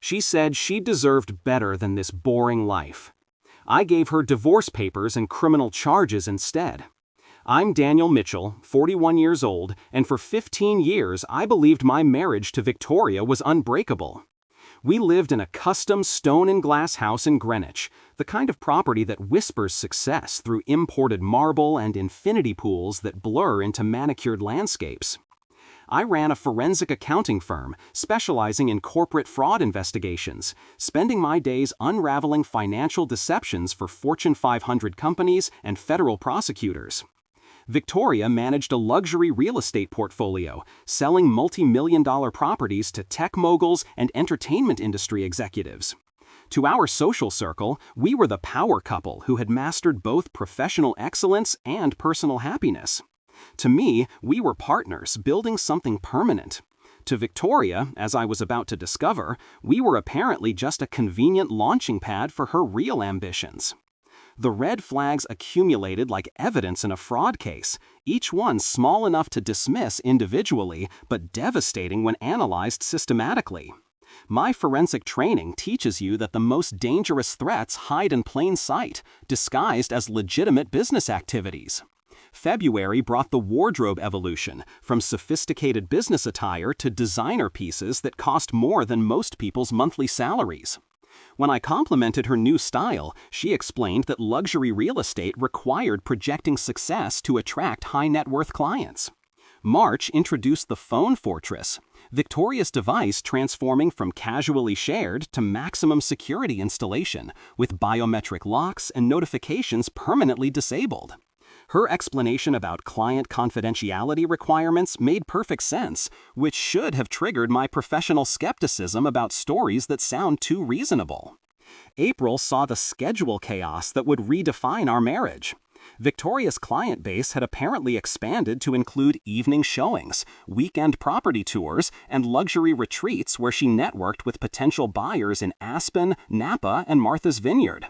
She said she deserved better than this boring life. I gave her divorce papers and criminal charges instead. I'm Daniel Mitchell, 41 years old, and for 15 years I believed my marriage to Victoria was unbreakable. We lived in a custom stone and glass house in Greenwich, the kind of property that whispers success through imported marble and infinity pools that blur into manicured landscapes. I ran a forensic accounting firm specializing in corporate fraud investigations, spending my days unraveling financial deceptions for Fortune 500 companies and federal prosecutors. Victoria managed a luxury real estate portfolio, selling multi-million-dollar properties to tech moguls and entertainment industry executives. To our social circle, we were the power couple who had mastered both professional excellence and personal happiness. To me, we were partners building something permanent. To Victoria, as I was about to discover, we were apparently just a convenient launching pad for her real ambitions. The red flags accumulated like evidence in a fraud case, each one small enough to dismiss individually, but devastating when analyzed systematically. My forensic training teaches you that the most dangerous threats hide in plain sight, disguised as legitimate business activities. February brought the wardrobe evolution, from sophisticated business attire to designer pieces that cost more than most people's monthly salaries. When I complimented her new style, she explained that luxury real estate required projecting success to attract high-net-worth clients. March introduced the Phone Fortress, Victoria's device transforming from casually shared to maximum security installation, with biometric locks and notifications permanently disabled. Her explanation about client confidentiality requirements made perfect sense, which should have triggered my professional skepticism about stories that sound too reasonable. April saw the schedule chaos that would redefine our marriage. Victoria's client base had apparently expanded to include evening showings, weekend property tours, and luxury retreats where she networked with potential buyers in Aspen, Napa, and Martha's Vineyard.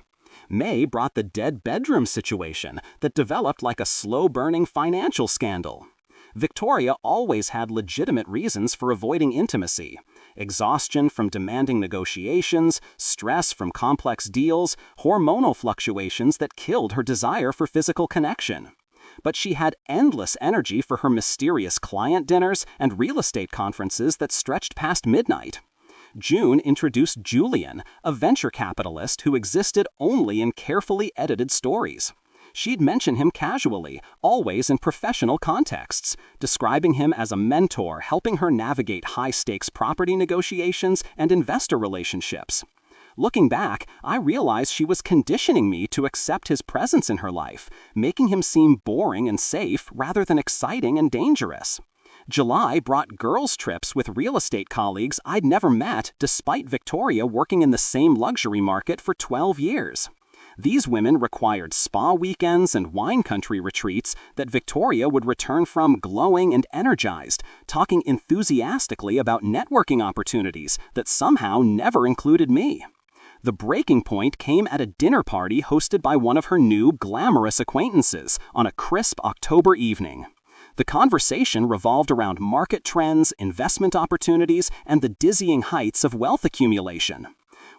May brought the dead bedroom situation that developed like a slow-burning financial scandal. Victoria always had legitimate reasons for avoiding intimacy: exhaustion from demanding negotiations, stress from complex deals, hormonal fluctuations that killed her desire for physical connection. But she had endless energy for her mysterious client dinners and real estate conferences that stretched past midnight. June introduced Julian, a venture capitalist who existed only in carefully edited stories. She'd mention him casually, always in professional contexts, describing him as a mentor helping her navigate high-stakes property negotiations and investor relationships. Looking back, I realized she was conditioning me to accept his presence in her life, making him seem boring and safe rather than exciting and dangerous. July brought girls' trips with real estate colleagues I'd never met despite Victoria working in the same luxury market for 12 years. These women required spa weekends and wine country retreats that Victoria would return from glowing and energized, talking enthusiastically about networking opportunities that somehow never included me. The breaking point came at a dinner party hosted by one of her new glamorous acquaintances on a crisp October evening. The conversation revolved around market trends, investment opportunities, and the dizzying heights of wealth accumulation.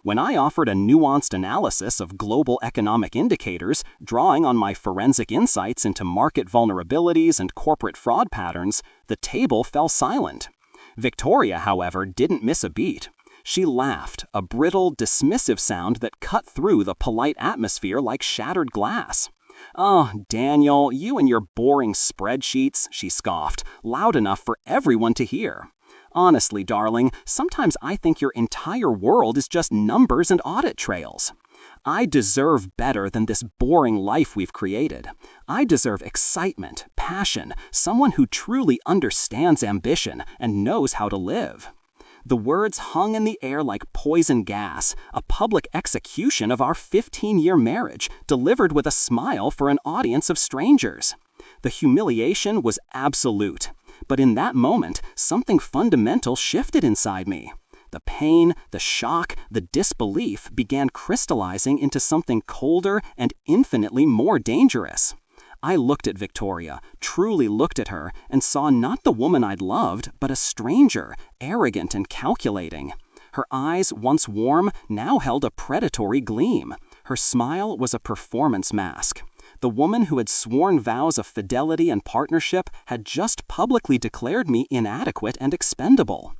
When I offered a nuanced analysis of global economic indicators, drawing on my forensic insights into market vulnerabilities and corporate fraud patterns, the table fell silent. Victoria, however, didn't miss a beat. She laughed, a brittle, dismissive sound that cut through the polite atmosphere like shattered glass. "Oh, Daniel, you and your boring spreadsheets," she scoffed, loud enough for everyone to hear. "Honestly, darling, sometimes I think your entire world is just numbers and audit trails. I deserve better than this boring life we've created. I deserve excitement, passion, someone who truly understands ambition and knows how to live." The words hung in the air like poison gas, a public execution of our 15-year marriage, delivered with a smile for an audience of strangers. The humiliation was absolute, but in that moment, something fundamental shifted inside me. The pain, the shock, the disbelief began crystallizing into something colder and infinitely more dangerous. I looked at Victoria, truly looked at her, and saw not the woman I'd loved, but a stranger, arrogant and calculating. Her eyes, once warm, now held a predatory gleam. Her smile was a performance mask. The woman who had sworn vows of fidelity and partnership had just publicly declared me inadequate and expendable.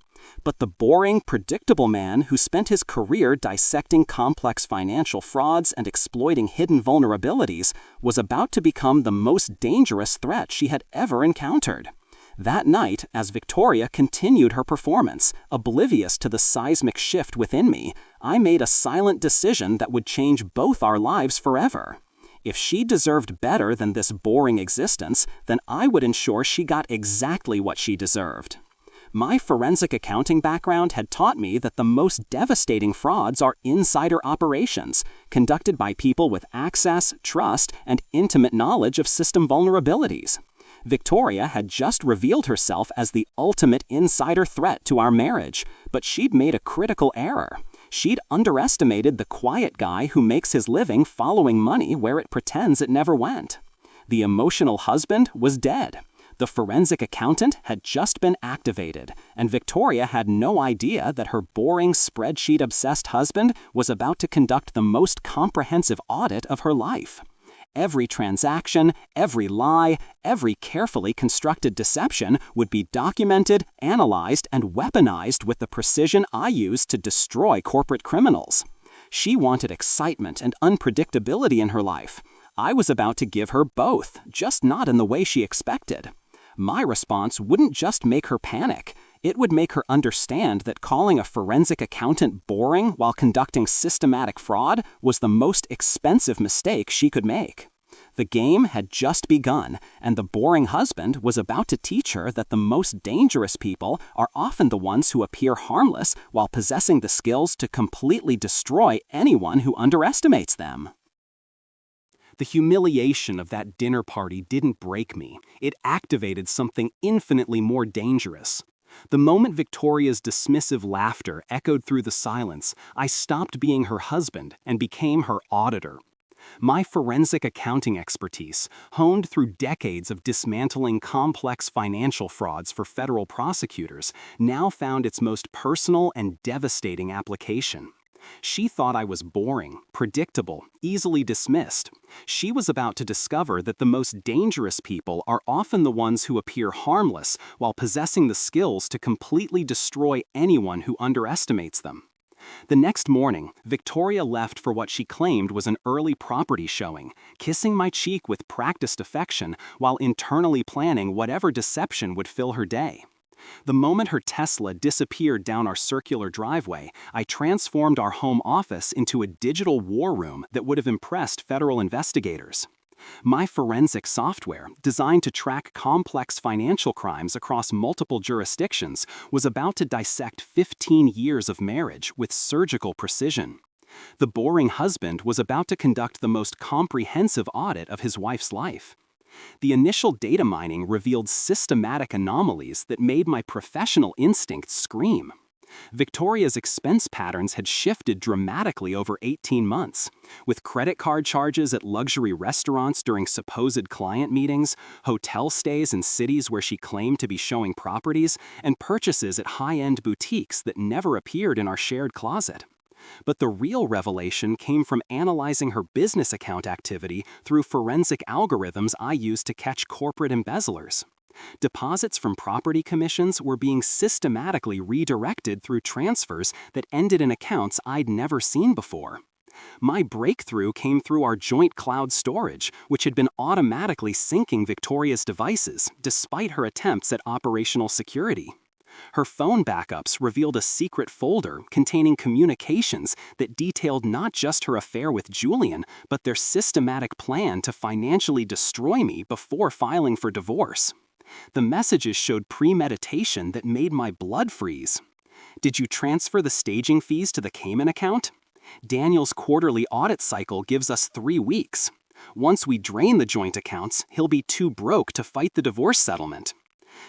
But the boring, predictable man who spent his career dissecting complex financial frauds and exploiting hidden vulnerabilities was about to become the most dangerous threat she had ever encountered. That night, as Victoria continued her performance, oblivious to the seismic shift within me, I made a silent decision that would change both our lives forever. If she deserved better than this boring existence, then I would ensure she got exactly what she deserved. My forensic accounting background had taught me that the most devastating frauds are insider operations, conducted by people with access, trust, and intimate knowledge of system vulnerabilities. Victoria had just revealed herself as the ultimate insider threat to our marriage, but she'd made a critical error. She'd underestimated the quiet guy who makes his living following money where it pretends it never went. The emotional husband was dead. The forensic accountant had just been activated, and Victoria had no idea that her boring, spreadsheet-obsessed husband was about to conduct the most comprehensive audit of her life. Every transaction, every lie, every carefully constructed deception would be documented, analyzed, and weaponized with the precision I use to destroy corporate criminals. She wanted excitement and unpredictability in her life. I was about to give her both, just not in the way she expected. My response wouldn't just make her panic. It would make her understand that calling a forensic accountant boring while conducting systematic fraud was the most expensive mistake she could make. The game had just begun, and the boring husband was about to teach her that the most dangerous people are often the ones who appear harmless while possessing the skills to completely destroy anyone who underestimates them. The humiliation of that dinner party didn't break me. It activated something infinitely more dangerous. The moment Victoria's dismissive laughter echoed through the silence, I stopped being her husband and became her auditor. My forensic accounting expertise, honed through decades of dismantling complex financial frauds for federal prosecutors, now found its most personal and devastating application. She thought I was boring, predictable, easily dismissed. She was about to discover that the most dangerous people are often the ones who appear harmless while possessing the skills to completely destroy anyone who underestimates them. The next morning, Victoria left for what she claimed was an early property showing, kissing my cheek with practiced affection while internally planning whatever deception would fill her day. The moment her Tesla disappeared down our circular driveway, I transformed our home office into a digital war room that would have impressed federal investigators. My forensic software, designed to track complex financial crimes across multiple jurisdictions, was about to dissect 15 years of marriage with surgical precision. The boring husband was about to conduct the most comprehensive audit of his wife's life. The initial data mining revealed systematic anomalies that made my professional instincts scream. Victoria's expense patterns had shifted dramatically over 18 months, with credit card charges at luxury restaurants during supposed client meetings, hotel stays in cities where she claimed to be showing properties, and purchases at high-end boutiques that never appeared in our shared closet. But the real revelation came from analyzing her business account activity through forensic algorithms I used to catch corporate embezzlers. Deposits from property commissions were being systematically redirected through transfers that ended in accounts I'd never seen before. My breakthrough came through our joint cloud storage, which had been automatically syncing Victoria's devices, despite her attempts at operational security. Her phone backups revealed a secret folder containing communications that detailed not just her affair with Julian, but their systematic plan to financially destroy me before filing for divorce. The messages showed premeditation that made my blood freeze. Did you transfer the staging fees to the Cayman account? Daniel's quarterly audit cycle gives us 3 weeks. Once we drain the joint accounts, he'll be too broke to fight the divorce settlement.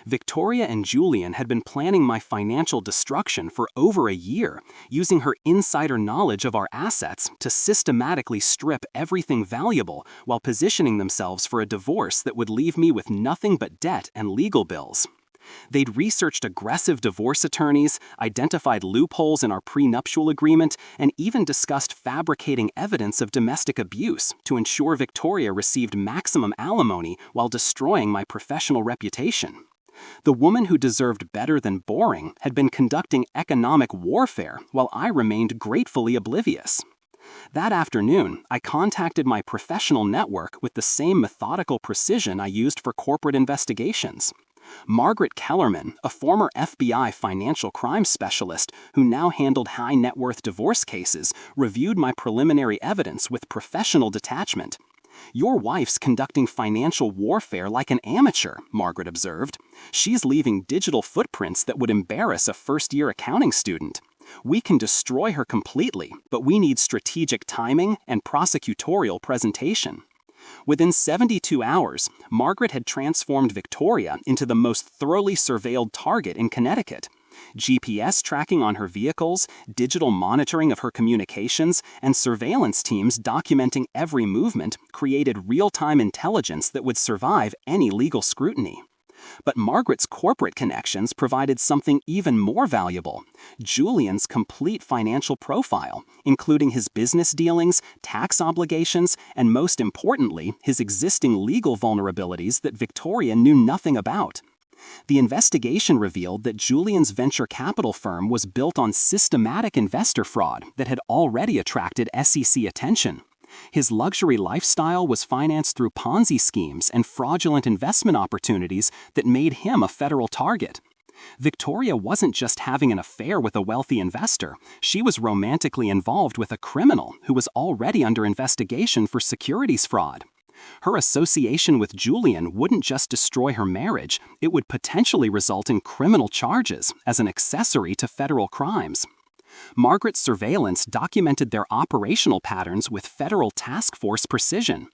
Victoria and Julian had been planning my financial destruction for over a year, using her insider knowledge of our assets to systematically strip everything valuable while positioning themselves for a divorce that would leave me with nothing but debt and legal bills. They'd researched aggressive divorce attorneys, identified loopholes in our prenuptial agreement, and even discussed fabricating evidence of domestic abuse to ensure Victoria received maximum alimony while destroying my professional reputation. The woman who deserved better than boring had been conducting economic warfare while I remained gratefully oblivious. That afternoon, I contacted my professional network with the same methodical precision I used for corporate investigations. Margaret Kellerman, a former FBI financial crime specialist who now handled high-net-worth divorce cases, reviewed my preliminary evidence with professional detachment. "Your wife's conducting financial warfare like an amateur," Margaret observed. "She's leaving digital footprints that would embarrass a first-year accounting student. We can destroy her completely, but we need strategic timing and prosecutorial presentation." Within 72 hours, Margaret had transformed Victoria into the most thoroughly surveilled target in Connecticut. GPS tracking on her vehicles, digital monitoring of her communications, and surveillance teams documenting every movement created real-time intelligence that would survive any legal scrutiny. But Margaret's corporate connections provided something even more valuable: Julian's complete financial profile, including his business dealings, tax obligations, and most importantly, his existing legal vulnerabilities that Victoria knew nothing about. The investigation revealed that Julian's venture capital firm was built on systematic investor fraud that had already attracted SEC attention. His luxury lifestyle was financed through Ponzi schemes and fraudulent investment opportunities that made him a federal target. Victoria wasn't just having an affair with a wealthy investor, she was romantically involved with a criminal who was already under investigation for securities fraud. Her association with Julian wouldn't just destroy her marriage, it would potentially result in criminal charges as an accessory to federal crimes. Margaret's surveillance documented their operational patterns with federal task force precision.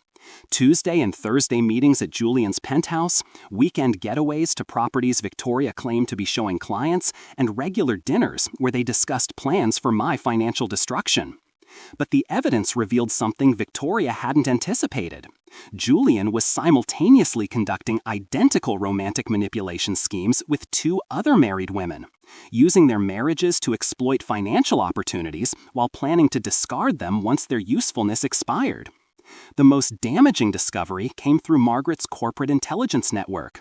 Tuesday and Thursday meetings at Julian's penthouse, weekend getaways to properties Victoria claimed to be showing clients, and regular dinners where they discussed plans for my financial destruction. But the evidence revealed something Victoria hadn't anticipated. Julian was simultaneously conducting identical romantic manipulation schemes with two other married women, using their marriages to exploit financial opportunities while planning to discard them once their usefulness expired. The most damaging discovery came through Margaret's corporate intelligence network.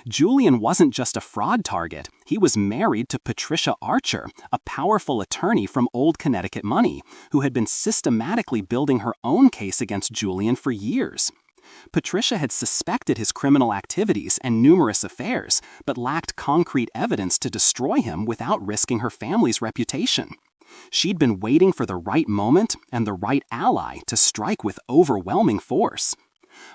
Julian wasn't just a fraud target, he was married to Patricia Archer, a powerful attorney from Old Connecticut Money, who had been systematically building her own case against Julian for years. Patricia had suspected his criminal activities and numerous affairs, but lacked concrete evidence to destroy him without risking her family's reputation. She'd been waiting for the right moment and the right ally to strike with overwhelming force.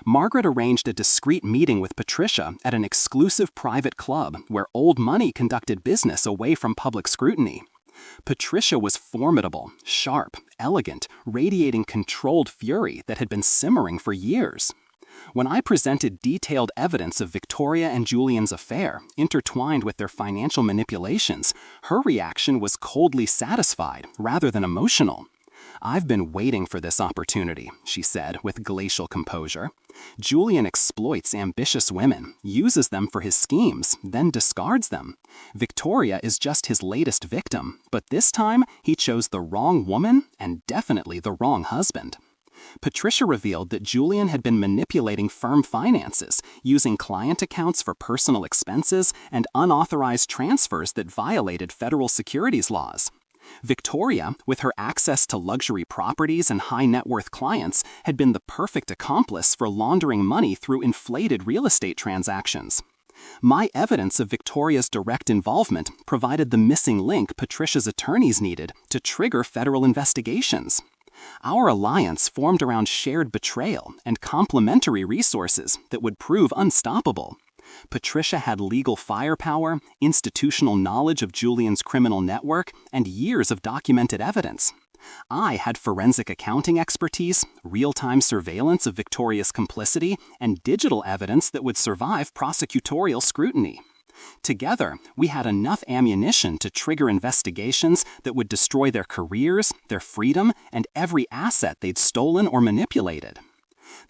Margaret arranged a discreet meeting with Patricia at an exclusive private club where Old Money conducted business away from public scrutiny. Patricia was formidable, sharp, elegant, radiating controlled fury that had been simmering for years. When I presented detailed evidence of Victoria and Julian's affair, intertwined with their financial manipulations, her reaction was coldly satisfied rather than emotional. "I've been waiting for this opportunity," she said with glacial composure. "Julian exploits ambitious women, uses them for his schemes, then discards them. Victoria is just his latest victim, but this time he chose the wrong woman and definitely the wrong husband." Patricia revealed that Julian had been manipulating firm finances, using client accounts for personal expenses and unauthorized transfers that violated federal securities laws. Victoria, with her access to luxury properties and high-net-worth clients, had been the perfect accomplice for laundering money through inflated real estate transactions. My evidence of Victoria's direct involvement provided the missing link Patricia's attorneys needed to trigger federal investigations. Our alliance formed around shared betrayal and complementary resources that would prove unstoppable. Patricia had legal firepower, institutional knowledge of Julian's criminal network, and years of documented evidence. I had forensic accounting expertise, real-time surveillance of Victoria's complicity, and digital evidence that would survive prosecutorial scrutiny. Together, we had enough ammunition to trigger investigations that would destroy their careers, their freedom, and every asset they'd stolen or manipulated.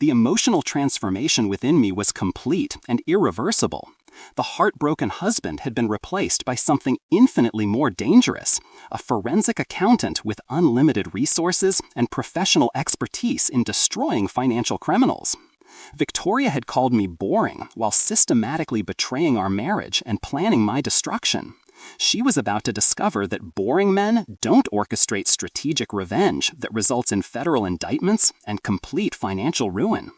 The emotional transformation within me was complete and irreversible. The heartbroken husband had been replaced by something infinitely more dangerous, a forensic accountant with unlimited resources and professional expertise in destroying financial criminals. Victoria had called me boring while systematically betraying our marriage and planning my destruction. She was about to discover that boring men don't orchestrate strategic revenge that results in federal indictments and complete financial ruin.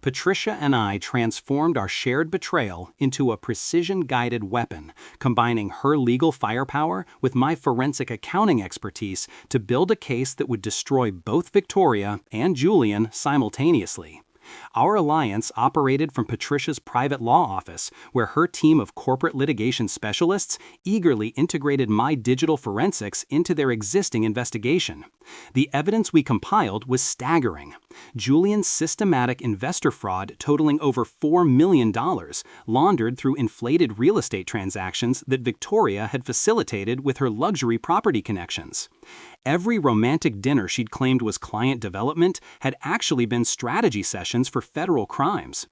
Patricia and I transformed our shared betrayal into a precision-guided weapon, combining her legal firepower with my forensic accounting expertise to build a case that would destroy both Victoria and Julian simultaneously. Our alliance operated from Patricia's private law office, where her team of corporate litigation specialists eagerly integrated my digital forensics into their existing investigation. The evidence we compiled was staggering. Julian's systematic investor fraud totaling over $4 million, laundered through inflated real estate transactions that Victoria had facilitated with her luxury property connections. Every romantic dinner she'd claimed was client development had actually been strategy sessions for federal crimes.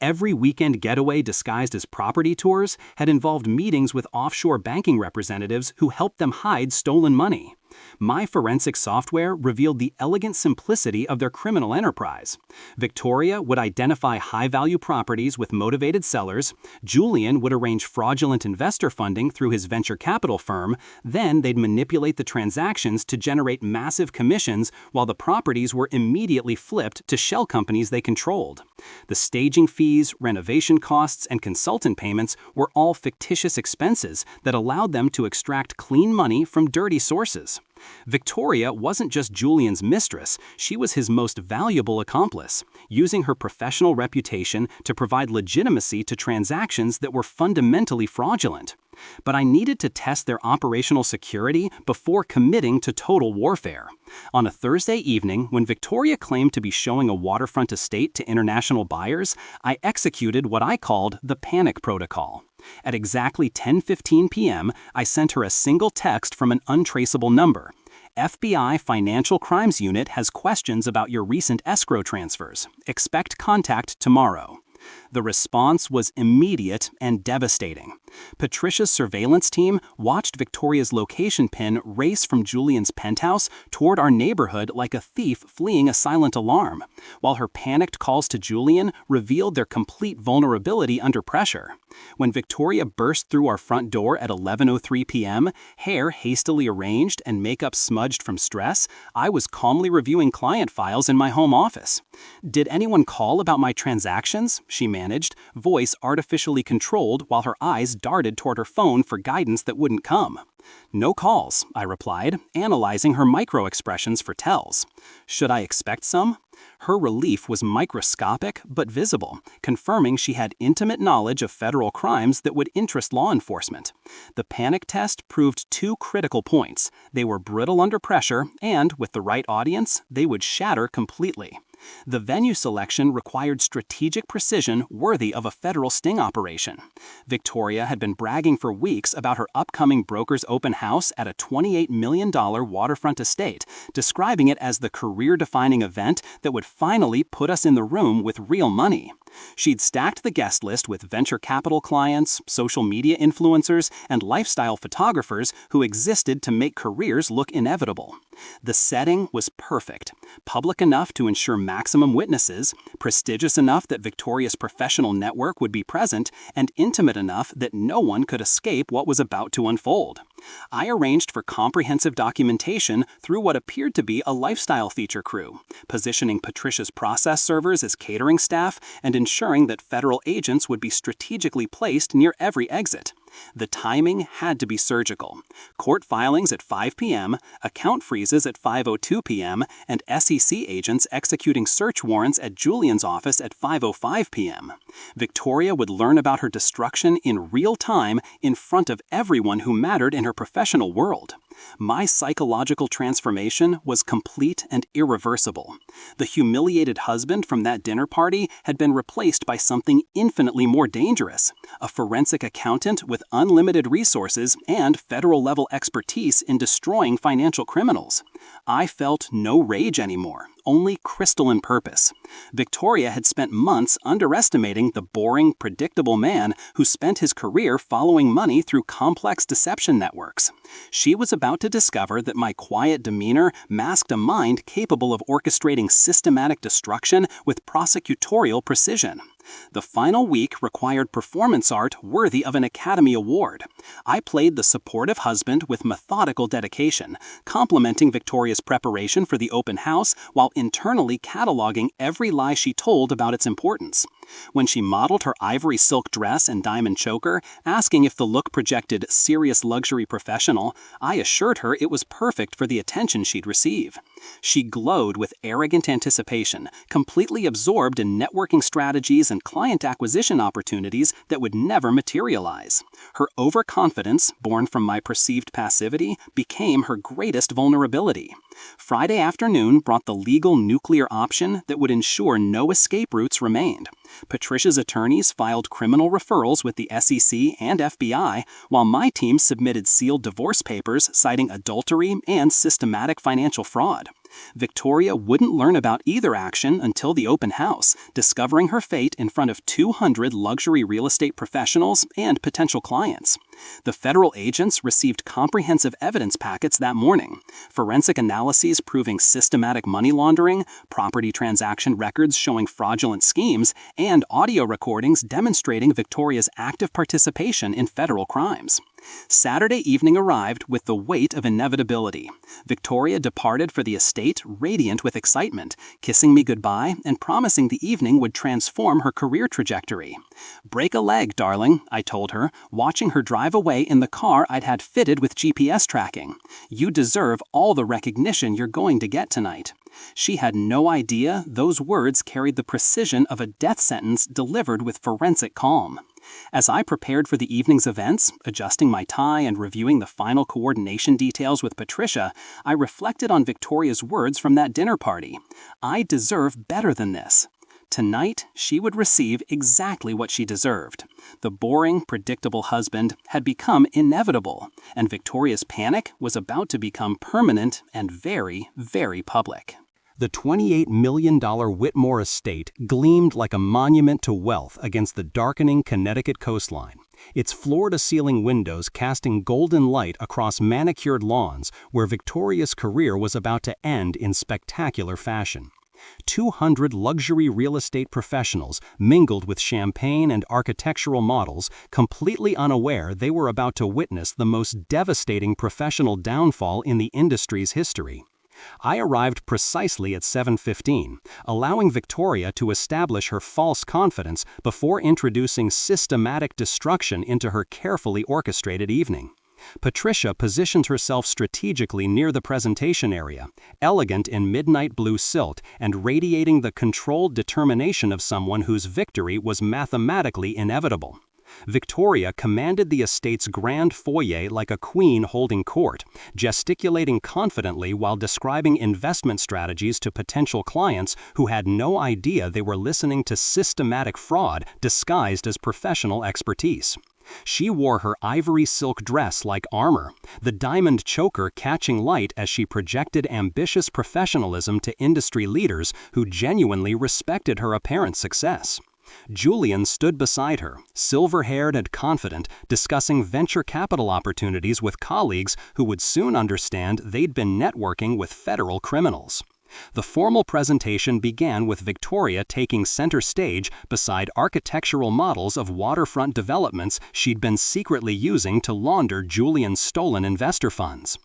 Every weekend getaway disguised as property tours had involved meetings with offshore banking representatives who helped them hide stolen money. My forensic software revealed the elegant simplicity of their criminal enterprise. Victoria would identify high-value properties with motivated sellers, Julian would arrange fraudulent investor funding through his venture capital firm, then they'd manipulate the transactions to generate massive commissions while the properties were immediately flipped to shell companies they controlled. The staging fees, renovation costs, and consultant payments were all fictitious expenses that allowed them to extract clean money from dirty sources. Victoria wasn't just Julian's mistress, she was his most valuable accomplice, using her professional reputation to provide legitimacy to transactions that were fundamentally fraudulent. But I needed to test their operational security before committing to total warfare. On a Thursday evening, when Victoria claimed to be showing a waterfront estate to international buyers, I executed what I called the panic protocol. At exactly 10:15 p.m., I sent her a single text from an untraceable number. FBI Financial Crimes Unit has questions about your recent escrow transfers. Expect contact tomorrow. The response was immediate and devastating. Patricia's surveillance team watched Victoria's location pin race from Julian's penthouse toward our neighborhood like a thief fleeing a silent alarm, while her panicked calls to Julian revealed their complete vulnerability under pressure. When Victoria burst through our front door at 11:03 p.m., hair hastily arranged and makeup smudged from stress, I was calmly reviewing client files in my home office. "Did anyone call about my transactions?" she managed, voice artificially controlled while her eyes darted toward her phone for guidance that wouldn't come. "No calls," I replied, analyzing her micro-expressions for tells. "Should I expect some?" Her relief was microscopic but visible, confirming she had intimate knowledge of federal crimes that would interest law enforcement. The panic test proved two critical points. They were brittle under pressure, and, with the right audience, they would shatter completely. The venue selection required strategic precision worthy of a federal sting operation. Victoria had been bragging for weeks about her upcoming broker's open house at a $28 million waterfront estate, describing it as the career-defining event that would finally put us in the room with real money. She'd stacked the guest list with venture capital clients, social media influencers, and lifestyle photographers who existed to make careers look inevitable. The setting was perfect, public enough to ensure maximum witnesses, prestigious enough that Victoria's professional network would be present, and intimate enough that no one could escape what was about to unfold. I arranged for comprehensive documentation through what appeared to be a lifestyle feature crew, positioning Patricia's process servers as catering staff and ensuring that federal agents would be strategically placed near every exit. The timing had to be surgical. Court filings at 5 p.m., account freezes at 5:02 p.m., and SEC agents executing search warrants at Julian's office at 5:05 p.m. Victoria would learn about her destruction in real time in front of everyone who mattered in her professional world. My psychological transformation was complete and irreversible. The humiliated husband from that dinner party had been replaced by something infinitely more dangerous, a forensic accountant with unlimited resources and federal-level expertise in destroying financial criminals. I felt no rage anymore, only crystalline purpose. Victoria had spent months underestimating the boring, predictable man who spent his career following money through complex deception networks. She was about to discover that my quiet demeanor masked a mind capable of orchestrating systematic destruction with prosecutorial precision. The final week required performance art worthy of an Academy Award. I played the supportive husband with methodical dedication, complementing Victoria's preparation for the open house while internally cataloging every lie she told about its importance. When she modeled her ivory silk dress and diamond choker, asking if the look projected serious luxury professional, I assured her it was perfect for the attention she'd receive. She glowed with arrogant anticipation, completely absorbed in networking strategies and client acquisition opportunities that would never materialize. Her overconfidence, born from my perceived passivity, became her greatest vulnerability. Friday afternoon brought the legal nuclear option that would ensure no escape routes remained. Patricia's attorneys filed criminal referrals with the SEC and FBI, while my team submitted sealed divorce papers citing adultery and systematic financial fraud. Victoria wouldn't learn about either action until the open house, discovering her fate in front of 200 luxury real estate professionals and potential clients. The federal agents received comprehensive evidence packets that morning, forensic analyses proving systematic money laundering, property transaction records showing fraudulent schemes, and audio recordings demonstrating Victoria's active participation in federal crimes. Saturday evening arrived with the weight of inevitability. Victoria departed for the estate radiant with excitement, kissing me goodbye and promising the evening would transform her career trajectory. "Break a leg, darling," I told her, watching her drive away in the car I'd had fitted with GPS tracking. "You deserve all the recognition you're going to get tonight." She had no idea those words carried the precision of a death sentence delivered with forensic calm. As I prepared for the evening's events, adjusting my tie and reviewing the final coordination details with Patricia, I reflected on Victoria's words from that dinner party. I deserve better than this. Tonight, she would receive exactly what she deserved. The boring, predictable husband had become inevitable, and Victoria's panic was about to become permanent and very, very public. The $28 million Whitmore estate gleamed like a monument to wealth against the darkening Connecticut coastline, its floor-to-ceiling windows casting golden light across manicured lawns where Victoria's career was about to end in spectacular fashion. 200 luxury real estate professionals mingled with champagne and architectural models, completely unaware they were about to witness the most devastating professional downfall in the industry's history. I arrived precisely at 7:15, allowing Victoria to establish her false confidence before introducing systematic destruction into her carefully orchestrated evening. Patricia positioned herself strategically near the presentation area, elegant in midnight blue silk and radiating the controlled determination of someone whose victory was mathematically inevitable. Victoria commanded the estate's grand foyer like a queen holding court, gesticulating confidently while describing investment strategies to potential clients who had no idea they were listening to systematic fraud disguised as professional expertise. She wore her ivory silk dress like armor, the diamond choker catching light as she projected ambitious professionalism to industry leaders who genuinely respected her apparent success. Julian stood beside her, silver-haired and confident, discussing venture capital opportunities with colleagues who would soon understand they'd been networking with federal criminals. The formal presentation began with Victoria taking center stage beside architectural models of waterfront developments she'd been secretly using to launder Julian's stolen investor funds.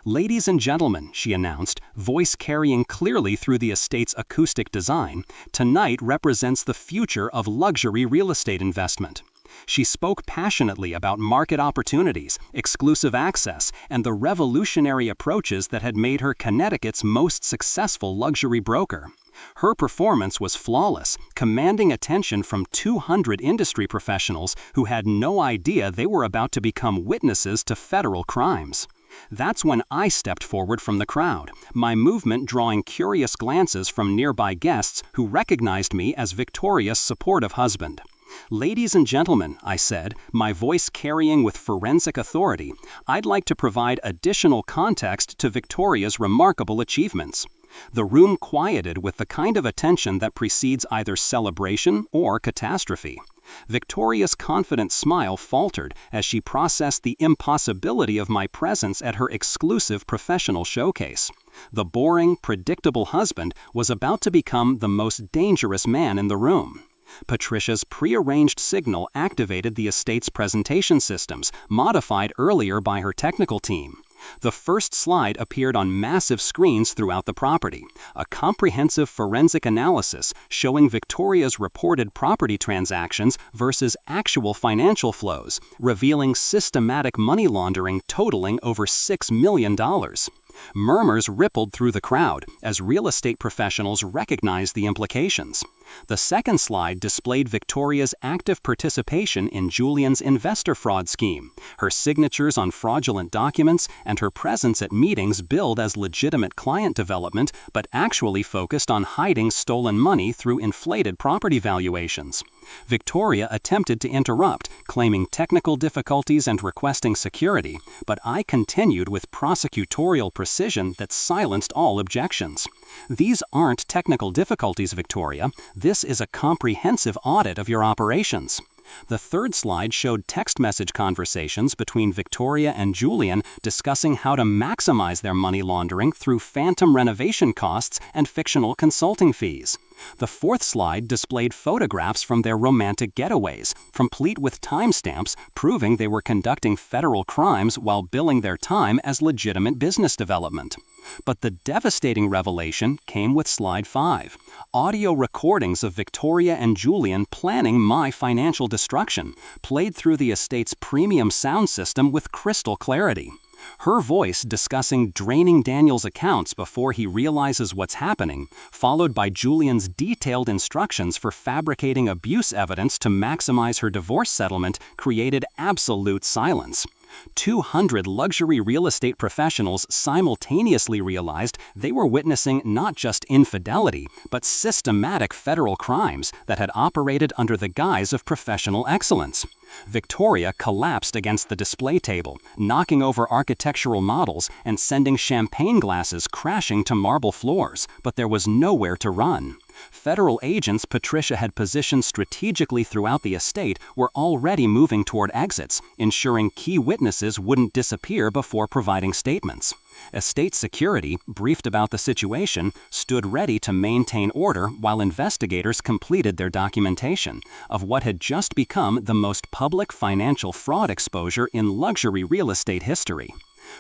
"Ladies and gentlemen," she announced, voice carrying clearly through the estate's acoustic design, "tonight represents the future of luxury real estate investment." She spoke passionately about market opportunities, exclusive access, and the revolutionary approaches that had made her Connecticut's most successful luxury broker. Her performance was flawless, commanding attention from 200 industry professionals who had no idea they were about to become witnesses to federal crimes. That's when I stepped forward from the crowd, my movement drawing curious glances from nearby guests who recognized me as Victoria's supportive husband. "Ladies and gentlemen," I said, my voice carrying with forensic authority, "I'd like to provide additional context to Victoria's remarkable achievements." The room quieted with the kind of attention that precedes either celebration or catastrophe. Victoria's confident smile faltered as she processed the impossibility of my presence at her exclusive professional showcase. The boring, predictable husband was about to become the most dangerous man in the room. Patricia's prearranged signal activated the estate's presentation systems, modified earlier by her technical team. The first slide appeared on massive screens throughout the property, a comprehensive forensic analysis showing Victoria's reported property transactions versus actual financial flows, revealing systematic money laundering totaling over $6 million. Murmurs rippled through the crowd as real estate professionals recognized the implications. The second slide displayed Victoria's active participation in Julian's investor fraud scheme, her signatures on fraudulent documents, and her presence at meetings billed as legitimate client development but actually focused on hiding stolen money through inflated property valuations. Victoria attempted to interrupt, claiming technical difficulties and requesting security, but I continued with prosecutorial precision that silenced all objections. "These aren't technical difficulties, Victoria. This is a comprehensive audit of your operations." The third slide showed text message conversations between Victoria and Julian discussing how to maximize their money laundering through phantom renovation costs and fictional consulting fees. The fourth slide displayed photographs from their romantic getaways, complete with timestamps proving they were conducting federal crimes while billing their time as legitimate business development. But the devastating revelation came with slide 5, audio recordings of Victoria and Julian planning my financial destruction, played through the estate's premium sound system with crystal clarity. Her voice discussing draining Daniel's accounts before he realizes what's happening, followed by Julian's detailed instructions for fabricating abuse evidence to maximize her divorce settlement, created absolute silence. 200 luxury real estate professionals simultaneously realized they were witnessing not just infidelity, but systematic federal crimes that had operated under the guise of professional excellence. Victoria collapsed against the display table, knocking over architectural models and sending champagne glasses crashing to marble floors, but there was nowhere to run. Federal agents Patricia had positioned strategically throughout the estate were already moving toward exits, ensuring key witnesses wouldn't disappear before providing statements. Estate security, briefed about the situation, stood ready to maintain order while investigators completed their documentation of what had just become the most public financial fraud exposure in luxury real estate history.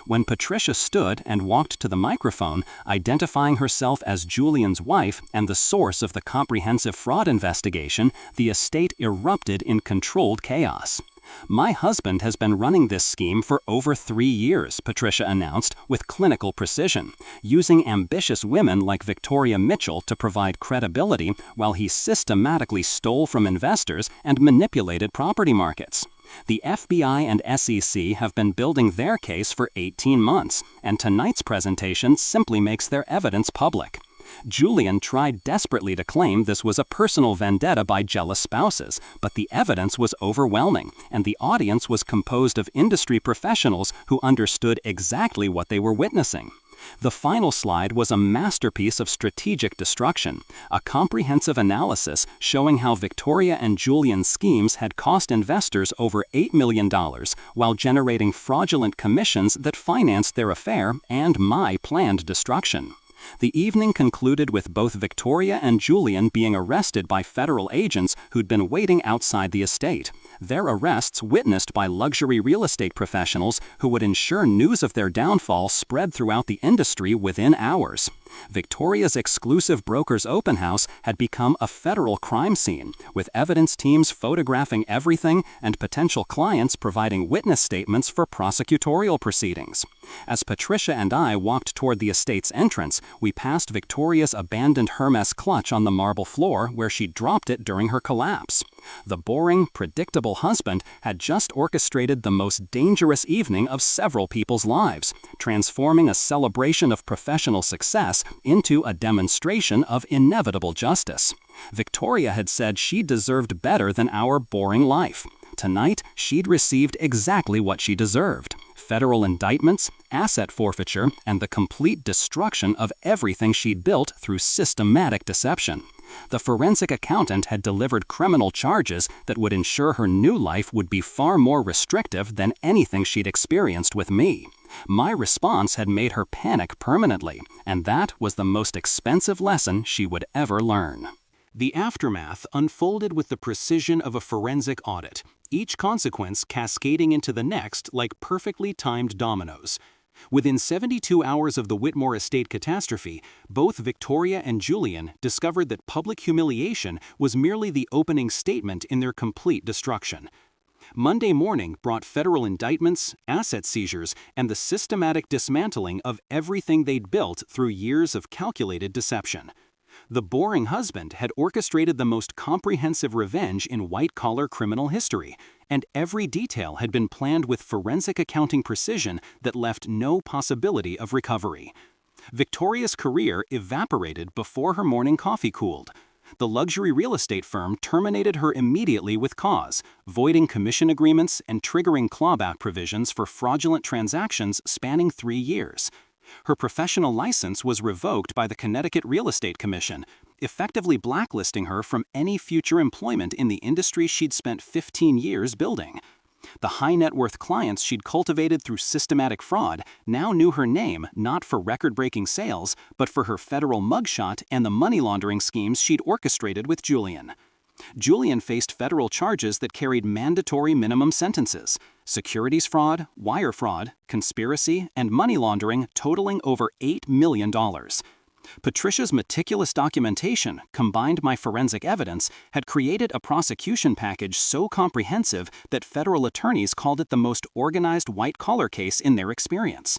When Patricia stood and walked to the microphone, identifying herself as Julian's wife and the source of the comprehensive fraud investigation, the estate erupted in controlled chaos. "My husband has been running this scheme for over 3 years," Patricia announced with clinical precision, using ambitious women like Victoria Mitchell to provide credibility while he systematically stole from investors and manipulated property markets. The FBI and SEC have been building their case for 18 months, and tonight's presentation simply makes their evidence public. Julian tried desperately to claim this was a personal vendetta by jealous spouses, but the evidence was overwhelming, and the audience was composed of industry professionals who understood exactly what they were witnessing. The final slide was a masterpiece of strategic destruction, a comprehensive analysis showing how Victoria and Julian's schemes had cost investors over $8 million while generating fraudulent commissions that financed their affair and my planned destruction. The evening concluded with both Victoria and Julian being arrested by federal agents who'd been waiting outside the estate. Their arrests witnessed by luxury real estate professionals who would ensure news of their downfall spread throughout the industry within hours. Victoria's exclusive broker's open house had become a federal crime scene, with evidence teams photographing everything and potential clients providing witness statements for prosecutorial proceedings. As Patricia and I walked toward the estate's entrance, we passed Victoria's abandoned Hermes clutch on the marble floor where she dropped it during her collapse. The boring, predictable unpredictable husband had just orchestrated the most dangerous evening of several people's lives, transforming a celebration of professional success into a demonstration of inevitable justice. Victoria had said she deserved better than our boring life. Tonight, she'd received exactly what she deserved: federal indictments, asset forfeiture, and the complete destruction of everything she'd built through systematic deception. The forensic accountant had delivered criminal charges that would ensure her new life would be far more restrictive than anything she'd experienced with me. My response had made her panic permanently, and that was the most expensive lesson she would ever learn. The aftermath unfolded with the precision of a forensic audit, each consequence cascading into the next like perfectly timed dominoes. Within 72 hours of the Whitmore estate catastrophe, both Victoria and Julian discovered that public humiliation was merely the opening statement in their complete destruction. Monday morning brought federal indictments, asset seizures, and the systematic dismantling of everything they'd built through years of calculated deception. The boring husband had orchestrated the most comprehensive revenge in white-collar criminal history, and every detail had been planned with forensic accounting precision that left no possibility of recovery. Victoria's career evaporated before her morning coffee cooled. The luxury real estate firm terminated her immediately with cause, voiding commission agreements and triggering clawback provisions for fraudulent transactions spanning 3 years. Her professional license was revoked by the Connecticut Real Estate Commission, effectively blacklisting her from any future employment in the industry she'd spent 15 years building. The high-net-worth clients she'd cultivated through systematic fraud now knew her name not for record-breaking sales, but for her federal mugshot and the money laundering schemes she'd orchestrated with Julian. Julian faced federal charges that carried mandatory minimum sentences: securities fraud, wire fraud, conspiracy, and money laundering totaling over $8 million. Patricia's meticulous documentation, combined with forensic evidence, had created a prosecution package so comprehensive that federal attorneys called it the most organized white-collar case in their experience.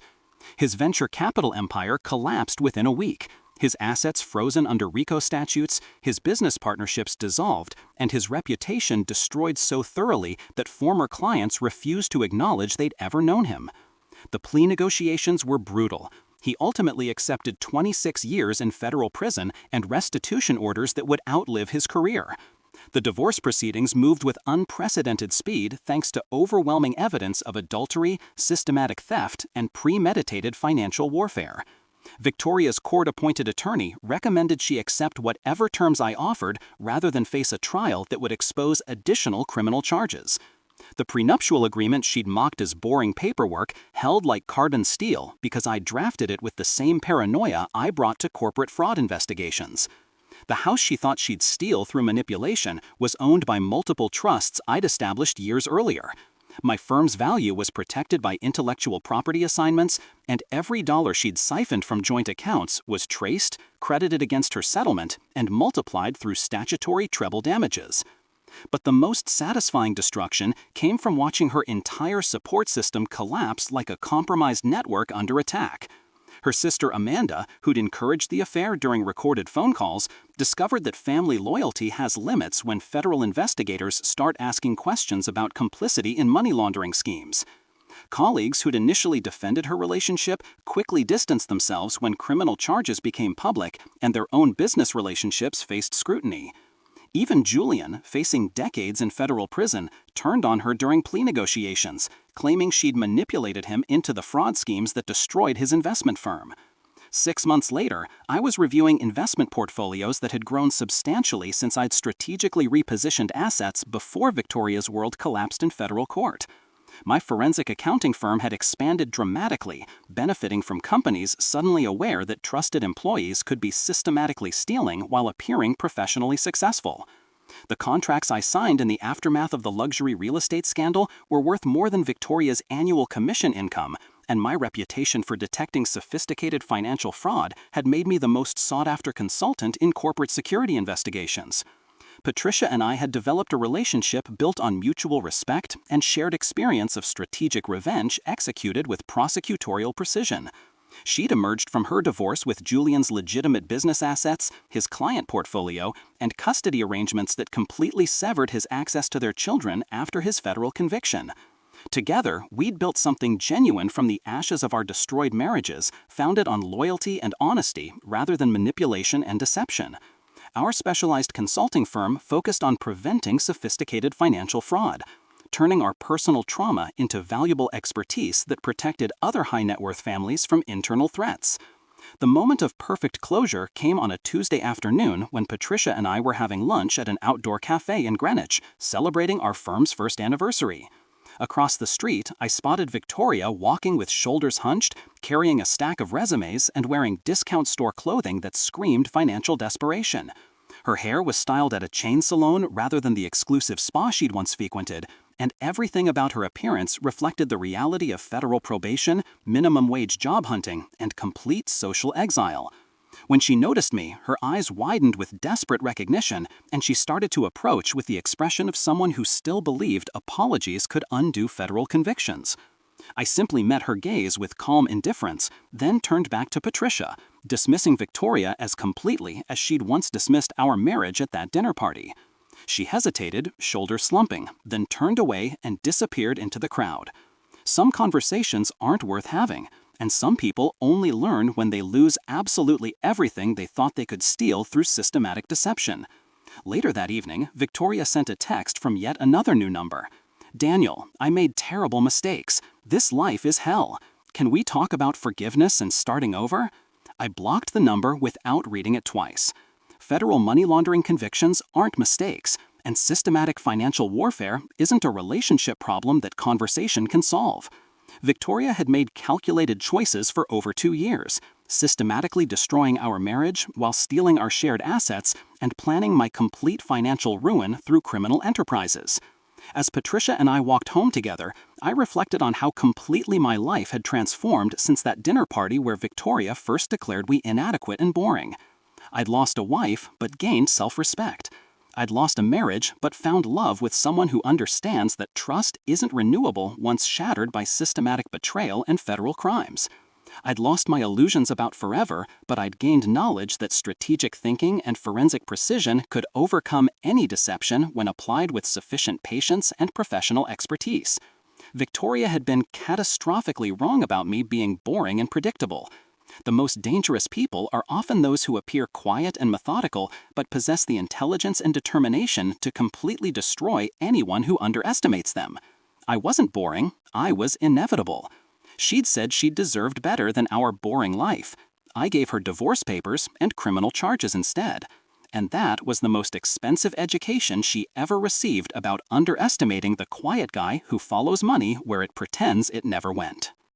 His venture capital empire collapsed within a week, his assets frozen under RICO statutes, his business partnerships dissolved, and his reputation destroyed so thoroughly that former clients refused to acknowledge they'd ever known him. The plea negotiations were brutal. He ultimately accepted 26 years in federal prison and restitution orders that would outlive his career. The divorce proceedings moved with unprecedented speed thanks to overwhelming evidence of adultery, systematic theft, and premeditated financial warfare. Victoria's court-appointed attorney recommended she accept whatever terms I offered rather than face a trial that would expose additional criminal charges. The prenuptial agreement she'd mocked as boring paperwork held like carbon steel because I drafted it with the same paranoia I brought to corporate fraud investigations. The house she thought she'd steal through manipulation was owned by multiple trusts I'd established years earlier. My firm's value was protected by intellectual property assignments, and every dollar she'd siphoned from joint accounts was traced, credited against her settlement, and multiplied through statutory treble damages. But the most satisfying destruction came from watching her entire support system collapse like a compromised network under attack. Her sister Amanda, who'd encouraged the affair during recorded phone calls, discovered that family loyalty has limits when federal investigators start asking questions about complicity in money laundering schemes. Colleagues who'd initially defended her relationship quickly distanced themselves when criminal charges became public and their own business relationships faced scrutiny. Even Julian, facing decades in federal prison, turned on her during plea negotiations, claiming she'd manipulated him into the fraud schemes that destroyed his investment firm. 6 months later, I was reviewing investment portfolios that had grown substantially since I'd strategically repositioned assets before Victoria's world collapsed in federal court. My forensic accounting firm had expanded dramatically, benefiting from companies suddenly aware that trusted employees could be systematically stealing while appearing professionally successful. The contracts I signed in the aftermath of the luxury real estate scandal were worth more than Victoria's annual commission income, and my reputation for detecting sophisticated financial fraud had made me the most sought-after consultant in corporate security investigations. Patricia and I had developed a relationship built on mutual respect and shared experience of strategic revenge executed with prosecutorial precision. She'd emerged from her divorce with Julian's legitimate business assets, his client portfolio, and custody arrangements that completely severed his access to their children after his federal conviction. Together, we'd built something genuine from the ashes of our destroyed marriages, founded on loyalty and honesty rather than manipulation and deception. Our specialized consulting firm focused on preventing sophisticated financial fraud, turning our personal trauma into valuable expertise that protected other high-net-worth families from internal threats. The moment of perfect closure came on a Tuesday afternoon when Patricia and I were having lunch at an outdoor cafe in Greenwich, celebrating our firm's first anniversary. Across the street, I spotted Victoria walking with shoulders hunched, carrying a stack of resumes and wearing discount store clothing that screamed financial desperation. Her hair was styled at a chain salon rather than the exclusive spa she'd once frequented, and everything about her appearance reflected the reality of federal probation, minimum wage job hunting, and complete social exile. When she noticed me, her eyes widened with desperate recognition, and she started to approach with the expression of someone who still believed apologies could undo federal convictions. I simply met her gaze with calm indifference, then turned back to Patricia, dismissing Victoria as completely as she'd once dismissed our marriage at that dinner party. She hesitated, shoulders slumping, then turned away and disappeared into the crowd. Some conversations aren't worth having, and some people only learn when they lose absolutely everything they thought they could steal through systematic deception. Later that evening, Victoria sent a text from yet another new number. "Daniel, I made terrible mistakes. This life is hell. Can we talk about forgiveness and starting over?" I blocked the number without reading it twice. Federal money laundering convictions aren't mistakes, and systematic financial warfare isn't a relationship problem that conversation can solve. Victoria had made calculated choices for over 2 years, systematically destroying our marriage while stealing our shared assets and planning my complete financial ruin through criminal enterprises. As Patricia and I walked home together, I reflected on how completely my life had transformed since that dinner party where Victoria first declared we inadequate and boring. I'd lost a wife, but gained self-respect. I'd lost a marriage, but found love with someone who understands that trust isn't renewable once shattered by systematic betrayal and federal crimes. I'd lost my illusions about forever, but I'd gained knowledge that strategic thinking and forensic precision could overcome any deception when applied with sufficient patience and professional expertise. Victoria had been catastrophically wrong about me being boring and predictable. The most dangerous people are often those who appear quiet and methodical but possess the intelligence and determination to completely destroy anyone who underestimates them. I wasn't boring, I was inevitable. She'd said she deserved better than our boring life. I gave her divorce papers and criminal charges instead. And that was the most expensive education she ever received about underestimating the quiet guy who follows money where it pretends it never went.